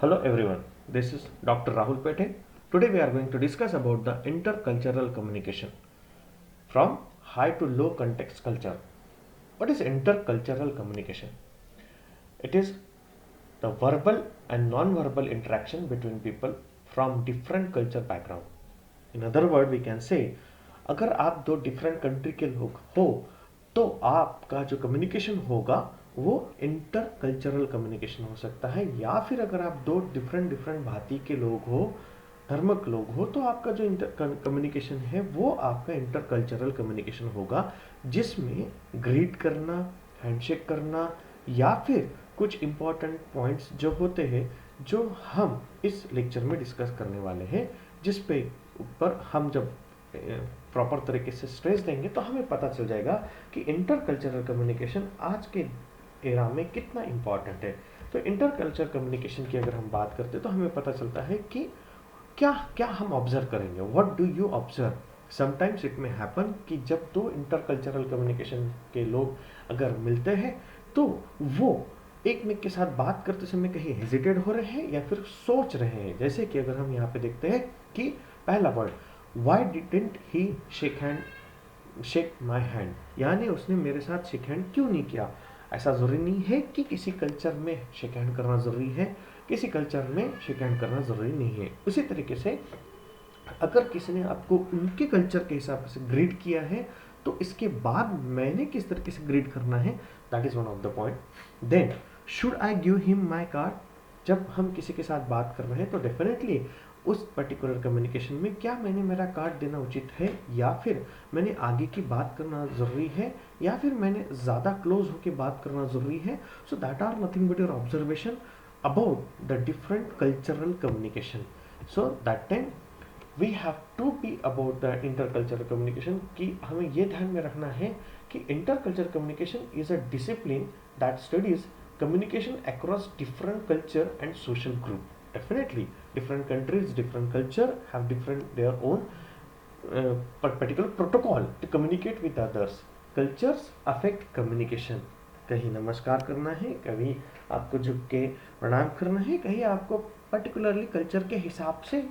Hello everyone, this is Dr. Rahul Pete. Today we are going to discuss about the intercultural communication from high to low context culture. What is intercultural communication? It is the verbal and non-verbal interaction between people from different culture background. In other word we can say अगर आप दो different country के लोग हो तो आपका जो communication होगा वो इंटर कल्चरल कम्युनिकेशन हो सकता है, या फिर अगर आप दो डिफरेंट डिफरेंट भांति के लोग हो, धर्म के लोग हो, तो आपका जो इंटर कम्युनिकेशन है वो आपका इंटर कल्चरल कम्युनिकेशन होगा, जिसमें ग्रीट करना, हैंडशेक करना या फिर कुछ इंपॉर्टेंट पॉइंट्स जो होते हैं जो हम इस लेक्चर में डिस्कस करने वाले हैं, जिस पे ऊपर हम जब प्रॉपर तरीके से स्ट्रेस देंगे तो हमें पता चल जाएगा कि इंटरकल्चरल कम्युनिकेशन आज के एरा में कितना इम्पॉर्टेंट है। तो इंटरकल्चरल कम्युनिकेशन की अगर हम बात करते हैं तो हमें पता चलता है कि क्या क्या हम ऑब्जर्व करेंगे। What do you observe? Sometimes it में हैपन कि जब दो इंटरकल्चरल कम्युनिकेशन के लोग अगर मिलते हैं तो वो एक में के साथ बात करते समय कहीं हेजिटेट हो रहे हैं या फिर सोच रहे हैं। जैसे कि अगर हम यहाँ पे देखते हैं कि पहला word, why didn't he shake my hand, यानी उसने मेरे साथ शेक हैंड क्यों नहीं किया। ऐसा ज़रूरी नहीं है कि किसी कल्चर में शेक हैंड करना ज़रूरी है, किसी कल्चर में शेक हैंड करना ज़रूरी नहीं है। उसी तरीके से अगर किसी ने आपको उनके कल्चर के हिसाब से ग्रीट किया है तो इसके बाद मैंने किस तरीके से ग्रीट करना है, that is one of the point. Then should I give him my card, जब हम किसी के साथ बात कर रहे हैं तो डेफिनेटली उस पर्टिकुलर कम्युनिकेशन में क्या मैंने मेरा कार्ड देना उचित है, या फिर मैंने आगे की बात करना ज़रूरी है, या फिर मैंने ज़्यादा क्लोज होकर बात करना ज़रूरी है। So that are nothing but your observation about the different cultural communication. So that time we have to be about the intercultural communication कि हमें ये ध्यान में रखना है कि intercultural communication is a discipline that studies communication across different culture and social group. Definitely different countries, different culture have different their own particular protocol to communicate with others. Cultures affect communication. कहीं नमस्कार करना है, कभी आपको झुक के प्रणाम करना है, कहीं आपको पर्टिकुलरली कल्चर के हिसाब से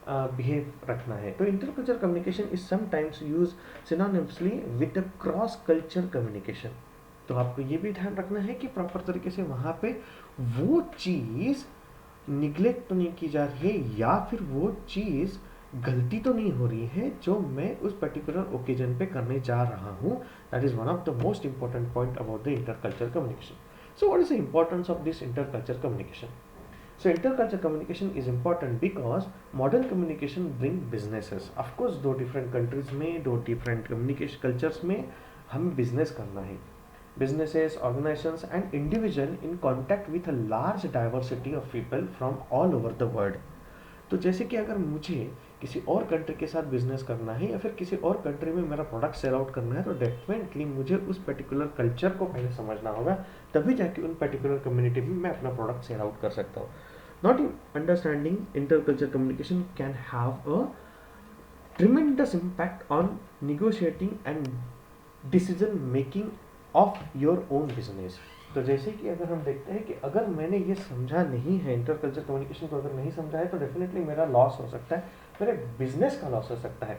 बिहेव रखना है। तो interculture communication is sometimes use synonymously with the cross culture communication. तो आपको ये भी ध्यान रखना है कि प्रॉपर तरीके से वहाँ पे वो चीज़ निगलेक्ट तो नहीं की जा रही है, या फिर वो चीज़ गलती तो नहीं हो रही है जो मैं उस पर्टिकुलर ओकेजन पे करने जा रहा हूँ। That is one of the most important point about the interculture communication. So what is the importance of this interculture communication? So intercultural communication is important because modern communication bring businesses. Of course दो different countries में, दो different communication cultures में हमें business करना है। Businesses, organizations and individual in contact with a large diversity of people from all over the world. तो जैसे कि अगर मुझे किसी और कंट्री के साथ बिजनेस करना है या फिर किसी और कंट्री में मेरा प्रोडक्ट सेल आउट करना है, तो डेफिनेटली मुझे उस पर्टिकुलर कल्चर को पहले समझना होगा, तभी जाके उन पर्टिकुलर कम्युनिटी में मैं अपना प्रोडक्ट सेल आउट कर सकता हूँ। Not understanding interculture communication can have a tremendous impact on negotiating and decision making of your own business. तो जैसे कि अगर हम देखते हैं कि अगर मैंने ये समझा नहीं है, इंटरकल्चर कम्युनिकेशन को अगर नहीं समझा है, तो डेफिनेटली मेरा लॉस हो सकता है, मेरे बिजनेस का लॉस हो सकता है।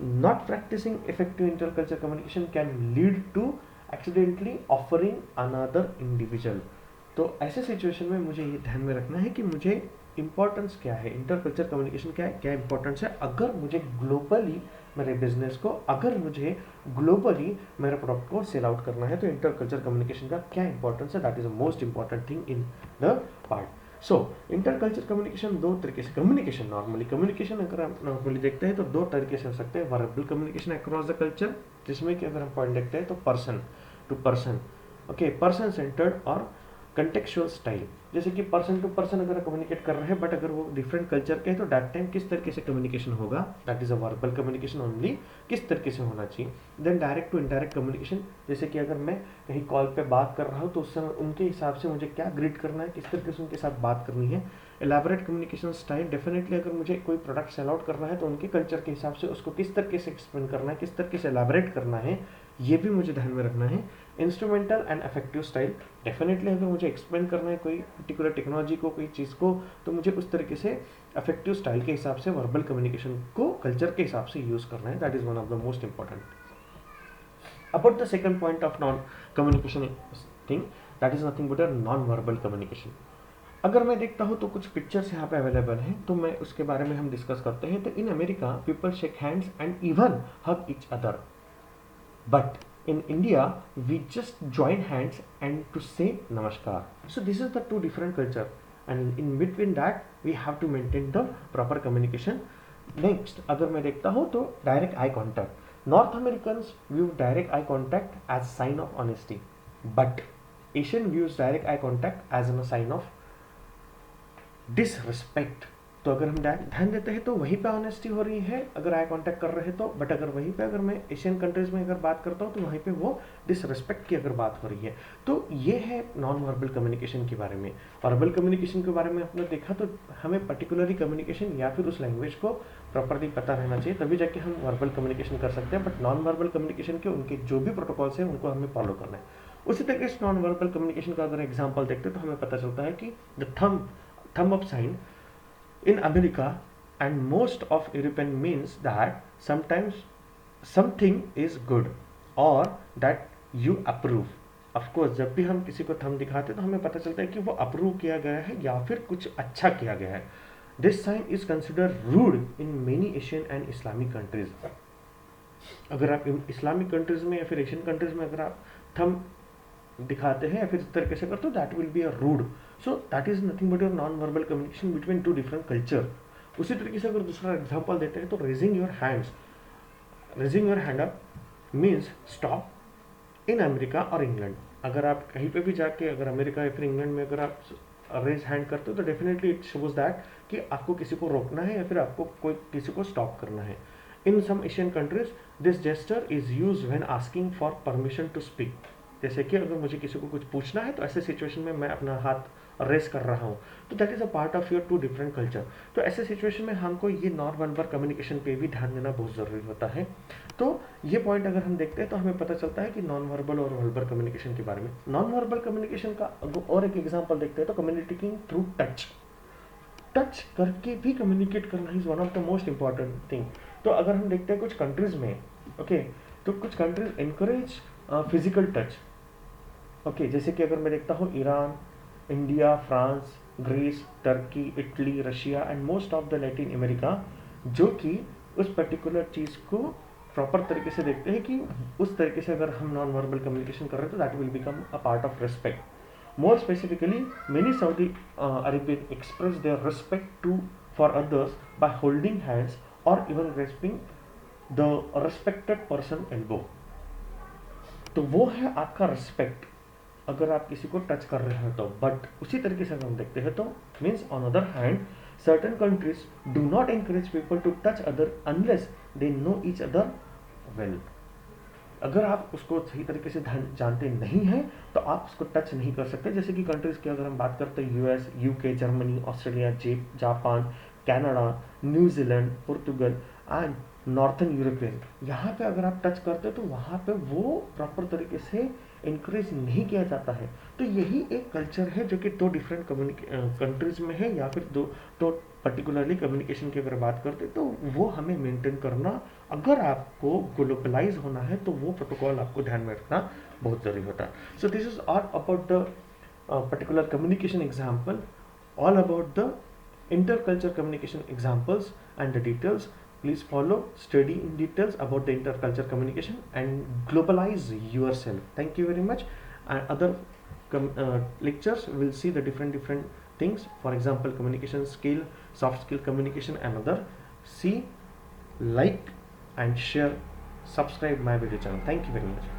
Not practising effective interculture communication can lead to accidentally offering another individual. तो ऐसे सिचुएशन में मुझे ये ध्यान में रखना है कि मुझे इंपॉर्टेंस क्या है, इंटरकल्चर कम्युनिकेशन क्या है, क्या इंपॉर्टेंस है। अगर मुझे ग्लोबली मेरे बिजनेस को, अगर मुझे ग्लोबली मेरे प्रोडक्ट को सेल आउट करना है, तो इंटरकल्चर कम्युनिकेशन का क्या इंपॉर्टेंस है, that is the most important thing in the part. So interculture communication दो तरीके से, कम्युनिकेशन नॉर्मली कम्युनिकेशन अगर हम नॉर्मली देखते हैं तो दो तरीके से हो सकते हैं। Verbal communication across the culture, जिसमें कि अगर हम पॉइंट देखते हैं तो person to person, okay, person centred और कंटेक्चुअल स्टाइल। जैसे कि पर्सन टू पर्सन अगर कम्युनिकेट कर रहे हैं, बट अगर वो डिफरेंट कल्चर के हैं तो दैट टाइम किस तरीके से कम्युनिकेशन होगा, that is a verbal communication only, किस तरीके से होना चाहिए। Then direct to indirect communication, जैसे कि अगर मैं कहीं कॉल पे बात कर रहा हूँ तो उस समय उनके हिसाब से मुझे क्या ग्रीट करना है, किस तरीके से उनके साथ बात करनी है। एलैबोरेट कम्युनिकेशन स्टाइल, डेफिनेटली अगर मुझे कोई प्रोडक्ट सेल आउट करना है तो उनके कल्चर के हिसाब से उसको किस तरीके से एक्सप्लेन करना है, किस तरीके से एलैबोरेट करना है, ये भी मुझे ध्यान में रखना है। Instrumental and affective style, definitely अगर मुझे एक्सप्लेन करना है कोई पर्टिकुलर टेक्नोलॉजी को, कोई चीज़ को, तो मुझे उस तरीके से अफेक्टिव स्टाइल के हिसाब से वर्बल कम्युनिकेशन को कल्चर के हिसाब से यूज़ करना है। That is one of the most important. About the second point of non communication thing, that is nothing but a non verbal communication. अगर मैं देखता हूँ तो कुछ पिक्चर्स यहाँ पे अवेलेबल हैं, तो मैं उसके बारे में हम डिस्कस करते हैं। तो in America people shake hands and even hug each other, but in India we just join hands and to say namaskar. So this is the two different culture, and in between that we have to maintain the proper communication. Next अगर मैं देखता हूँ तो direct eye contact, North Americans view direct eye contact as sign of honesty, but Asian views direct eye contact as a sign of disrespect. तो अगर हम ध्यान देते हैं तो वहीं पे ऑनेस्टी हो रही है अगर आई कांटेक्ट कर रहे हैं तो, बट अगर वहीं पे अगर मैं एशियन कंट्रीज में अगर बात करता हूँ तो वहीं पे वो डिसरिस्पेक्ट की अगर बात हो रही है। तो ये है नॉन वर्बल कम्युनिकेशन के बारे में। वर्बल कम्युनिकेशन के बारे में हमने देखा तो हमें पर्टिकुलरली कम्युनिकेशन या फिर उस लैंग्वेज को प्रॉपरली पता रहना चाहिए, तभी जाके हम वर्बल कम्युनिकेशन कर सकते हैं। बट नॉन वर्बल कम्युनिकेशन के उनके जो भी प्रोटोकॉल्स हैं उनको हमें फॉलो करना है। उसी तरीके से नॉन वर्बल कम्युनिकेशन का अगर एग्जाम्पल देखते हैं तो हमें पता चलता है कि the thumb up sign in America and most of European means that sometimes something is good or that you approve. Of course जब भी हम किसी को थंब दिखाते हैं तो हमें पता चलता है कि वो अप्रूव किया गया है या फिर कुछ अच्छा किया गया है। This sign is considered rude in many Asian and Islamic countries. अगर आप इस्लामिक कंट्रीज में या फिर एशियन कंट्रीज में अगर आप थंब दिखाते हैं या फिर इस तरीके से करते हो, that will be a rude. So that is nothing but your non verbal communication between two different culture. उसी तरीके से अगर दूसरा एग्जांपल देते हैं तो raising your hand up means stop in America और इंग्लैंड। अगर आप कहीं पे भी जाके अगर अमेरिका या फिर इंग्लैंड में अगर आप रेज हैंड करते हो तो डेफिनेटली इट शोज दैट कि आपको किसी को रोकना है या फिर आपको कोई किसी को स्टॉप करना है। In some Asian countries this gesture is used when asking for permission to speak. जैसे कि अगर मुझे किसी को कुछ पूछना है तो ऐसे सिचुएशन में मैं अपना हाथ रेस कर रहा हूँ, तो that is a part of your two different culture. तो ऐसे सिचुएशन में हमको ये नॉन वर्बल कम्युनिकेशन पे भी ध्यान देना बहुत ज़रूरी होता है। तो ये पॉइंट अगर हम देखते हैं तो हमें पता चलता है कि नॉन वर्बल और वर्बल कम्युनिकेशन के बारे में। नॉन वर्बल कम्युनिकेशन का और एक एग्जाम्पल देखते हैं तो कम्युनिकेटिंग थ्रू टच करके भी कम्युनिकेट करना is one of the most important thing. तो अगर हम देखते हैं कुछ कंट्रीज में तो कुछ कंट्रीज इनकरेज फिजिकल टच। जैसे कि अगर मैं देखता हूँ Iran, India, France, Greece, Turkey, Italy, Russia and most of the Latin America, जो कि उस पर्टिकुलर चीज़ को प्रॉपर तरीके से देखते हैं कि उस तरीके से अगर हम नॉन वर्बल कम्युनिकेशन कर रहे हैं तो that will become a part of respect. More specifically many Saudi Arabian express their respect to for others by holding hands और even grasping the respected person elbow. तो वो है आपका रिस्पेक्ट अगर आप किसी को टच कर रहे हो तो। बट उसी तरीके से हम देखते हैं तो means on other hand certain countries do not encourage people to touch other unless they know each other well. अगर आप उसको सही तरीके से जानते नहीं हैं तो आप उसको टच नहीं कर सकते। जैसे कि कंट्रीज की अगर हम बात करते हैं US, UK, Germany, Australia, Japan, Canada, New Zealand, Portugal and northern European, यहाँ पे अगर आप टच करते हो तो वहाँ पे वो प्रॉपर तरीके से इंकरेज नहीं किया जाता है। तो यही एक कल्चर है जो कि दो डिफरेंट कंट्रीज में है या फिर दो पर्टिकुलरली कम्युनिकेशन की अगर बात करते तो वो हमें मेंटेन करना, अगर आपको ग्लोबलाइज होना है तो वो प्रोटोकॉल आपको ध्यान में रखना बहुत ज़रूरी होता है। So this is all about the particular communication example, all about the intercultural communication examples and the details. Please follow, study in details about the intercultural communication and globalize yourself. Thank you very much. And other lectures will see the different things, for example communication skill, soft skill communication and other. See, like and share, subscribe my video channel. Thank you very much.